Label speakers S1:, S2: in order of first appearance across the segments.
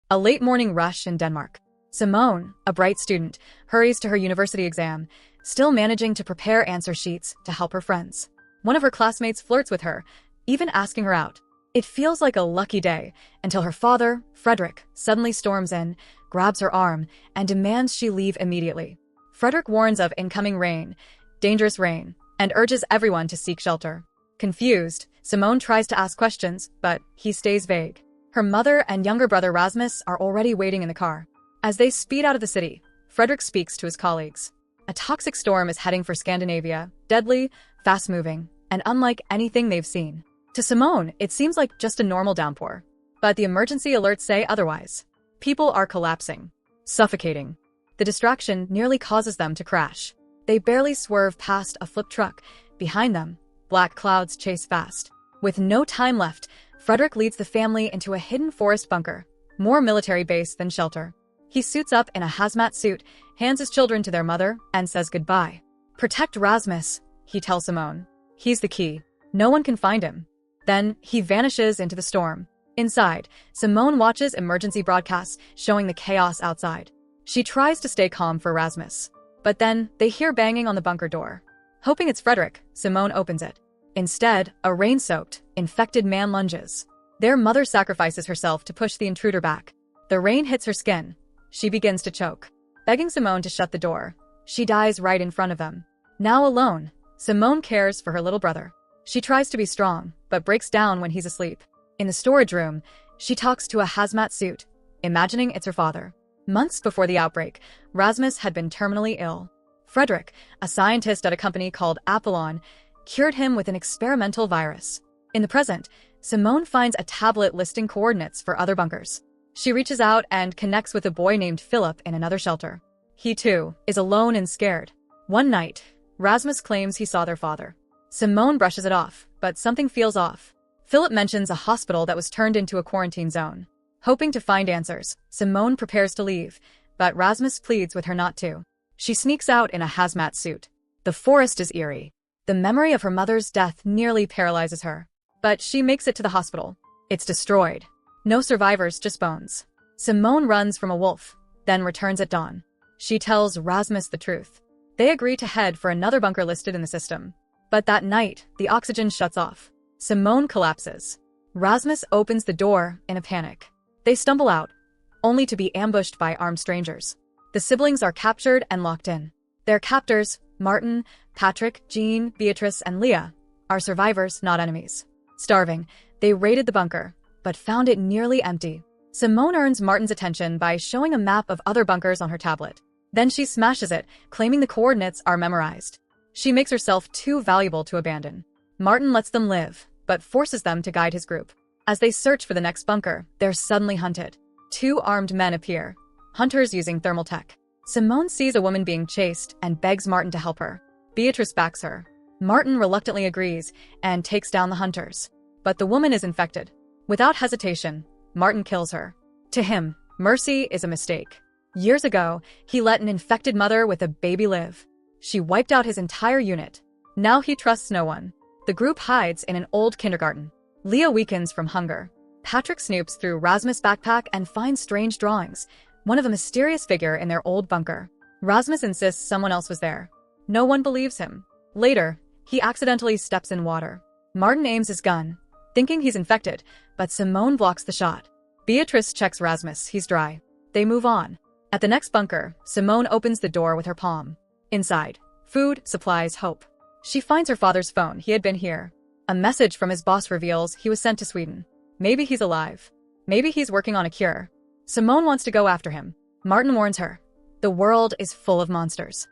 S1: A late morning rush in Denmark. Simone, a bright student, hurries to her university exam, still managing to prepare answer sheets to help her friends. One of her classmates flirts with her, even asking her out. It feels like a lucky day until her father, Frederick, suddenly storms in, grabs her arm, and demands she leave immediately. Frederick warns of incoming rain, dangerous rain, and urges everyone to seek shelter. Confused, Simone tries to ask questions, but he stays vague. Her mother and younger brother Rasmus are already waiting in the car. As they speed out of the city, Frederick speaks to his colleagues. A toxic storm is heading for Scandinavia, deadly, fast-moving, and unlike anything they've seen. To Simone, it seems like just a normal downpour. But the emergency alerts say otherwise. People are collapsing, suffocating. The distraction nearly causes them to crash. They barely swerve past a flipped truck. Behind them, black clouds chase fast. With no time left, Frederick leads the family into a hidden forest bunker, more military base than shelter. He suits up in a hazmat suit, hands his children to their mother, and says goodbye. "Protect Rasmus," he tells Simone. "He's the key. No one can find him." Then he vanishes into the storm. Inside, Simone watches emergency broadcasts showing the chaos outside. She tries to stay calm for Rasmus. But then they hear banging on the bunker door. Hoping it's Frederick, Simone opens it. Instead, a rain-soaked, infected man lunges. Their mother sacrifices herself to push the intruder back. The rain hits her skin. She begins to choke. Begging Simone to shut the door, she dies right in front of them. Now alone, Simone cares for her little brother. She tries to be strong, but breaks down when he's asleep. In the storage room, she talks to a hazmat suit, imagining it's her father. Months before the outbreak, Rasmus had been terminally ill. Frederick, a scientist at a company called Apollon, cured him with an experimental virus. In the present, Simone finds a tablet listing coordinates for other bunkers. She reaches out and connects with a boy named Philip in another shelter. He, too, is alone and scared. One night, Rasmus claims he saw their father. Simone brushes it off, but something feels off. Philip mentions a hospital that was turned into a quarantine zone. Hoping to find answers, Simone prepares to leave, but Rasmus pleads with her not to. She sneaks out in a hazmat suit. The forest is eerie. The memory of her mother's death nearly paralyzes her. But she makes it to the hospital. It's destroyed. No survivors, just bones. Simone runs from a wolf, then returns at dawn. She tells Rasmus the truth. They agree to head for another bunker listed in the system. But that night, the oxygen shuts off. Simone collapses. Rasmus opens the door in a panic. They stumble out, only to be ambushed by armed strangers. The siblings are captured and locked in. Their captors, Martin, Patrick, Jean, Beatrice, and Leah, are survivors, not enemies. Starving, they raided the bunker, but found it nearly empty. Simone earns Martin's attention by showing a map of other bunkers on her tablet. Then she smashes it, claiming the coordinates are memorized. She makes herself too valuable to abandon. Martin lets them live, but forces them to guide his group. As they search for the next bunker, they're suddenly hunted. Two armed men appear, hunters using thermal tech. Simone sees a woman being chased and begs Martin to help her. Beatrice backs her. Martin reluctantly agrees and takes down the hunters. But the woman is infected. Without hesitation, Martin kills her. To him, mercy is a mistake. Years ago, he let an infected mother with a baby live. She wiped out his entire unit. Now he trusts no one. The group hides in an old kindergarten. Leah weakens from hunger. Patrick snoops through Rasmus' backpack and finds strange drawings, one of a mysterious figure in their old bunker. Rasmus insists someone else was there. No one believes him. Later, he accidentally steps in water. Martin aims his gun, thinking he's infected, but Simone blocks the shot. Beatrice checks Rasmus, he's dry. They move on. At the next bunker, Simone opens the door with her palm. Inside, food, supplies, hope. She finds her father's phone, he had been here. A message from his boss reveals he was sent to Sweden. Maybe he's alive. Maybe he's working on a cure. Simone wants to go after him. Martin warns her. The world is full of monsters.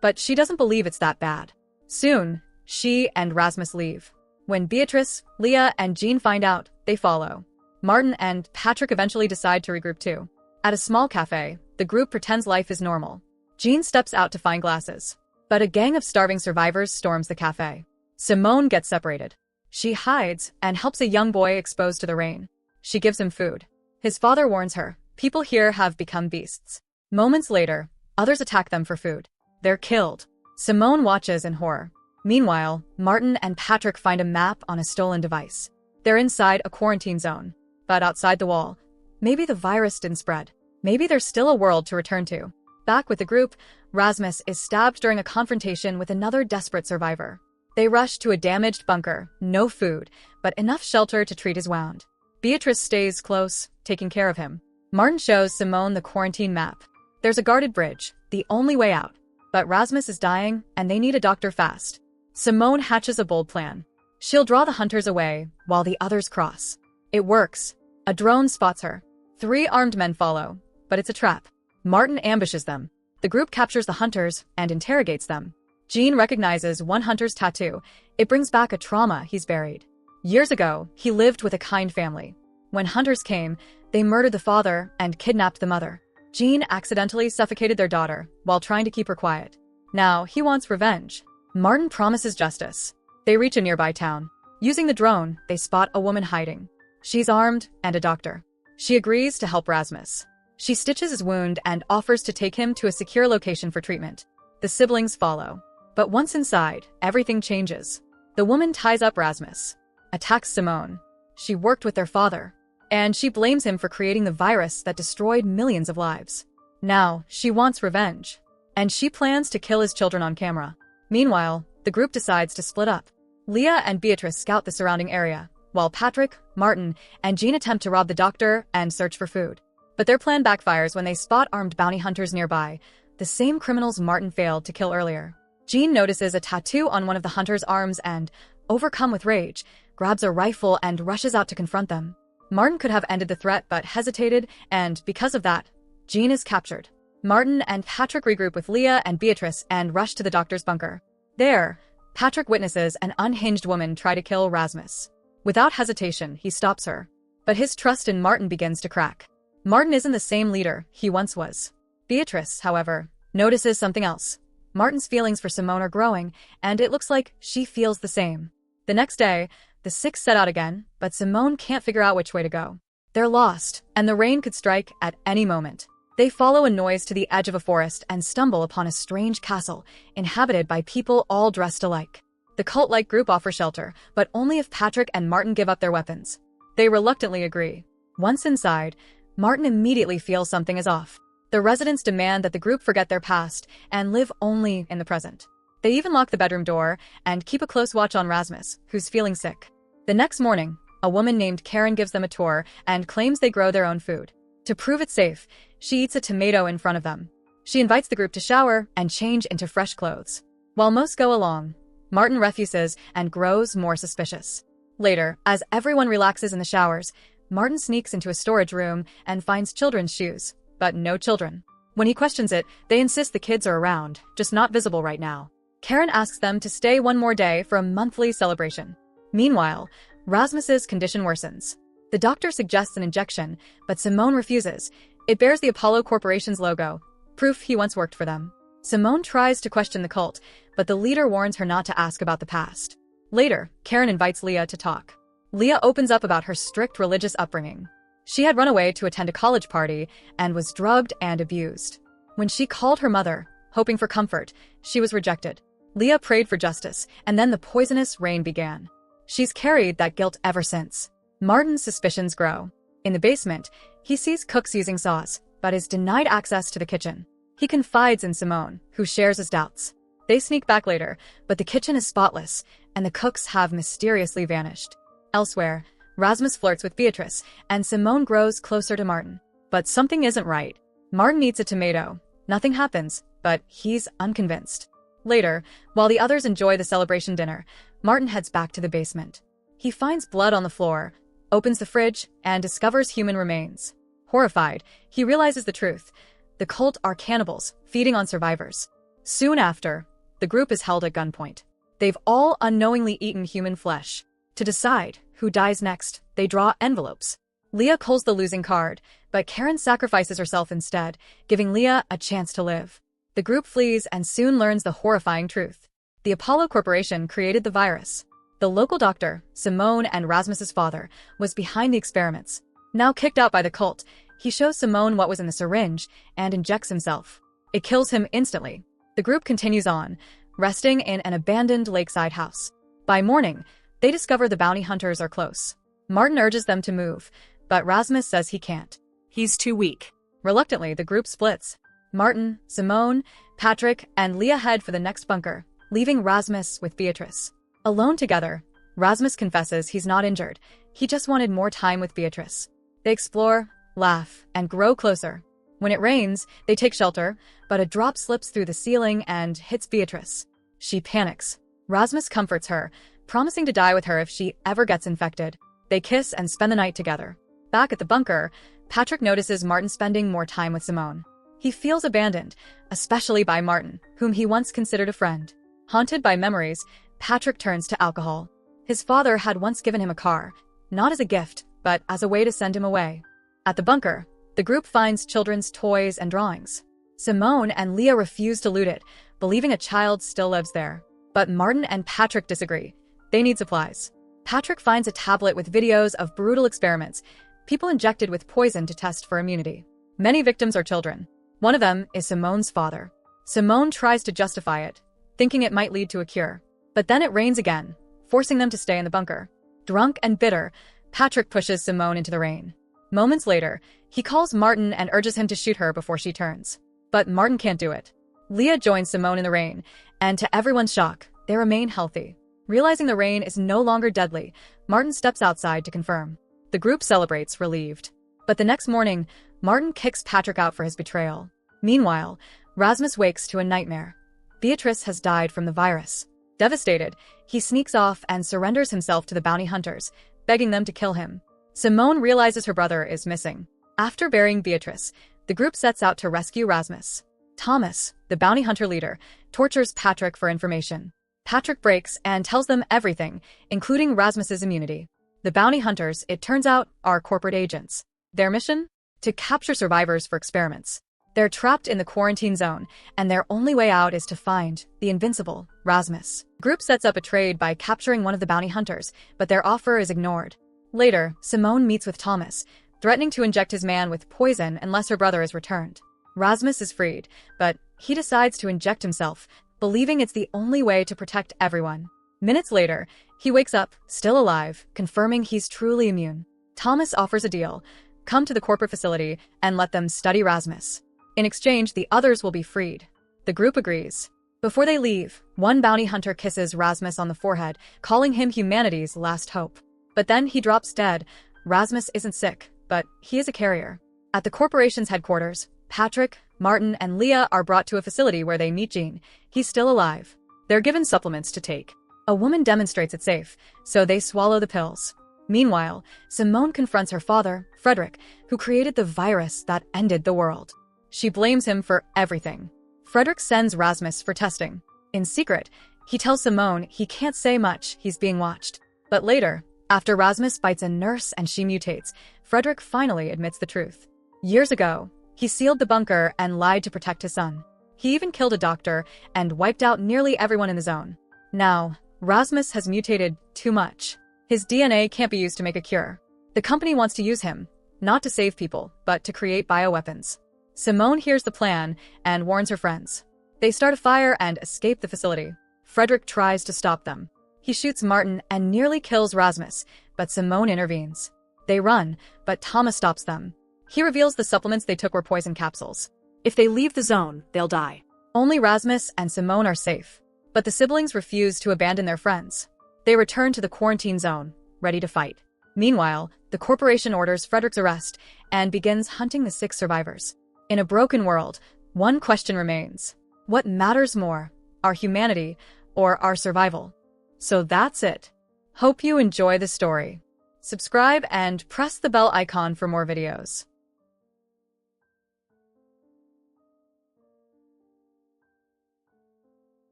S1: But she doesn't believe it's that bad. Soon, she and Rasmus leave. When Beatrice, Leah, and Jean find out, they follow. Martin and Patrick eventually decide to regroup too. At a small cafe, the group pretends life is normal. Jean steps out to find glasses. But a gang of starving survivors storms the cafe. Simone gets separated. She hides and helps a young boy exposed to the rain. She gives him food. His father warns her, people here have become beasts. Moments later, others attack them for food. They're killed. Simone watches in horror. Meanwhile, Martin and Patrick find a map on a stolen device. They're inside a quarantine zone. But outside the wall, Maybe the virus didn't spread. Maybe there's still a world to return to. Back with the group, Rasmus is stabbed during a confrontation with another desperate survivor. They rush to a damaged bunker, no food, but enough shelter to treat his wound. Beatrice stays close, taking care of him. Martin shows Simone the quarantine map. There's a guarded bridge, the only way out. But Rasmus is dying, and they need a doctor fast. Simone hatches a bold plan. She'll draw the hunters away, while the others cross. It works. A drone spots her. 3 armed men follow, but it's a trap. Martin ambushes them. The group captures the hunters and interrogates them. Gene recognizes one hunter's tattoo. It brings back a trauma he's buried. Years ago, he lived with a kind family. When hunters came, they murdered the father and kidnapped the mother. Gene accidentally suffocated their daughter while trying to keep her quiet. Now he wants revenge. Martin promises justice. They reach a nearby town. Using the drone, they spot a woman hiding. She's armed and a doctor. She agrees to help Rasmus. She stitches his wound and offers to take him to a secure location for treatment. The siblings follow. But once inside, everything changes. The woman ties up Rasmus, attacks Simone. She worked with their father, and she blames him for creating the virus that destroyed millions of lives. Now, she wants revenge, and she plans to kill his children on camera. Meanwhile, the group decides to split up. Leah and Beatrice scout the surrounding area, while Patrick, Martin, and Jean attempt to rob the doctor and search for food. But their plan backfires when they spot armed bounty hunters nearby, the same criminals Martin failed to kill earlier. Jean notices a tattoo on one of the hunters' arms and, overcome with rage, grabs a rifle and rushes out to confront them. Martin could have ended the threat but hesitated, and because of that, Jean is captured. Martin and Patrick regroup with Leah and Beatrice and rush to the doctor's bunker. There, Patrick witnesses an unhinged woman try to kill Rasmus. Without hesitation, he stops her. But his trust in Martin begins to crack. Martin isn't the same leader he once was. Beatrice, however, notices something else. Martin's feelings for Simone are growing, and it looks like she feels the same. The next day, the 6 set out again, but Simone can't figure out which way to go. They're lost, and the rain could strike at any moment. They follow a noise to the edge of a forest and stumble upon a strange castle, inhabited by people all dressed alike. The cult-like group offers shelter, but only if Patrick and Martin give up their weapons. They reluctantly agree. Once inside, Martin immediately feels something is off. The residents demand that the group forget their past and live only in the present. They even lock the bedroom door and keep a close watch on Rasmus, who's feeling sick. The next morning, a woman named Karen gives them a tour and claims they grow their own food. To prove it's safe, she eats a tomato in front of them. She invites the group to shower and change into fresh clothes. While most go along, Martin refuses and grows more suspicious. Later, as everyone relaxes in the showers, Martin sneaks into a storage room and finds children's shoes, but no children. When he questions it, they insist the kids are around, just not visible right now. Karen asks them to stay one more day for a monthly celebration. Meanwhile, Rasmus's condition worsens. The doctor suggests an injection, but Simone refuses. It bears the Apollo Corporation's logo, proof he once worked for them. Simone tries to question the cult, but the leader warns her not to ask about the past. Later, Karen invites Leah to talk. Leah opens up about her strict religious upbringing. She had run away to attend a college party and was drugged and abused. When she called her mother, hoping for comfort, she was rejected. Leah prayed for justice, and then the poisonous rain began. She's carried that guilt ever since. Martin's suspicions grow. In the basement, he sees cooks using saws, but is denied access to the kitchen. He confides in Simone, who shares his doubts. They sneak back later, but the kitchen is spotless, and the cooks have mysteriously vanished. Elsewhere, Rasmus flirts with Beatrice, and Simone grows closer to Martin. But something isn't right. Martin eats a tomato. Nothing happens, but he's unconvinced. Later, while the others enjoy the celebration dinner, Martin heads back to the basement. He finds blood on the floor, opens the fridge, and discovers human remains. Horrified, he realizes the truth. The cult are cannibals, feeding on survivors. Soon after, the group is held at gunpoint. They've all unknowingly eaten human flesh. To decide who dies next, they draw envelopes. Leah calls the losing card, but Karen sacrifices herself instead, giving Leah a chance to live. The group flees and soon learns the horrifying truth. The Apollo Corporation created the virus. The local doctor, Simone and Rasmus's father, was behind the experiments. Now kicked out by the cult, he shows Simone what was in the syringe and injects himself. It kills him instantly. The group continues on, resting in an abandoned lakeside house. By morning, they discover the bounty hunters are close. Martin urges them to move, but Rasmus says he can't.
S2: He's too weak.
S1: Reluctantly, the group splits. Martin, Simone, Patrick, and Leah head for the next bunker, leaving Rasmus with Beatrice. Alone together, Rasmus confesses he's not injured. He just wanted more time with Beatrice. They explore, laugh, and grow closer. When it rains, they take shelter, but a drop slips through the ceiling and hits Beatrice. She panics. Rasmus comforts her, promising to die with her if she ever gets infected. They kiss and spend the night together. Back at the bunker, Patrick notices Martin spending more time with Simone. He feels abandoned, especially by Martin, whom he once considered a friend. Haunted by memories, Patrick turns to alcohol. His father had once given him a car, not as a gift, but as a way to send him away. At the bunker, the group finds children's toys and drawings. Simone and Leah refuse to loot it, believing a child still lives there. But Martin and Patrick disagree. They need supplies. Patrick finds a tablet with videos of brutal experiments, people injected with poison to test for immunity. Many victims are children. One of them is Simone's father. Simone tries to justify it, thinking it might lead to a cure. But then it rains again, forcing them to stay in the bunker. Drunk and bitter, Patrick pushes Simone into the rain. Moments later, he calls Martin and urges him to shoot her before she turns. But Martin can't do it. Leah joins Simone in the rain, and to everyone's shock, they remain healthy. Realizing the rain is no longer deadly, Martin steps outside to confirm. The group celebrates, relieved. But the next morning, Martin kicks Patrick out for his betrayal. Meanwhile, Rasmus wakes to a nightmare. Beatrice has died from the virus. Devastated, he sneaks off and surrenders himself to the bounty hunters, begging them to kill him. Simone realizes her brother is missing. After burying Beatrice, the group sets out to rescue Rasmus. Thomas, the bounty hunter leader, tortures Patrick for information. Patrick breaks and tells them everything, including Rasmus's immunity. The bounty hunters, it turns out, are corporate agents. Their mission? To capture survivors for experiments. They're trapped in the quarantine zone, and their only way out is to find the invincible Rasmus. The group sets up a trade by capturing one of the bounty hunters, but their offer is ignored. Later, Simone meets with Thomas, threatening to inject his man with poison unless her brother is returned. Rasmus is freed, but he decides to inject himself, believing it's the only way to protect everyone. Minutes later, he wakes up, still alive, confirming he's truly immune. Thomas offers a deal: come to the corporate facility and let them study Rasmus. In exchange, the others will be freed. The group agrees. Before they leave, one bounty hunter kisses Rasmus on the forehead, calling him humanity's last hope. But then he drops dead. Rasmus isn't sick, but he is a carrier. At the corporation's headquarters, Patrick, Martin, and Leah are brought to a facility where they meet Jean. He's still alive. They're given supplements to take. A woman demonstrates it's safe, so they swallow the pills. Meanwhile, Simone confronts her father, Frederick, who created the virus that ended the world. She blames him for everything. Frederick sends Rasmus for testing. In secret, he tells Simone he can't say much, he's being watched. But later, after Rasmus bites a nurse and she mutates, Frederick finally admits the truth. Years ago, he sealed the bunker and lied to protect his son. He even killed a doctor and wiped out nearly everyone in the zone. Now, Rasmus has mutated too much. His DNA can't be used to make a cure. The company wants to use him, not to save people, but to create bioweapons. Simone hears the plan and warns her friends. They start a fire and escape the facility. Frederick tries to stop them. He shoots Martin and nearly kills Rasmus, but Simone intervenes. They run, but Thomas stops them. He reveals the supplements they took were poison capsules.
S2: If they leave the zone, they'll die.
S1: Only Rasmus and Simone are safe. But the siblings refuse to abandon their friends. They return to the quarantine zone, ready to fight. Meanwhile, the corporation orders Frederick's arrest and begins hunting the 6 survivors. In a broken world, one question remains. What matters more, our humanity or our survival? So that's it. Hope you enjoy the story. Subscribe and press the bell icon for more videos.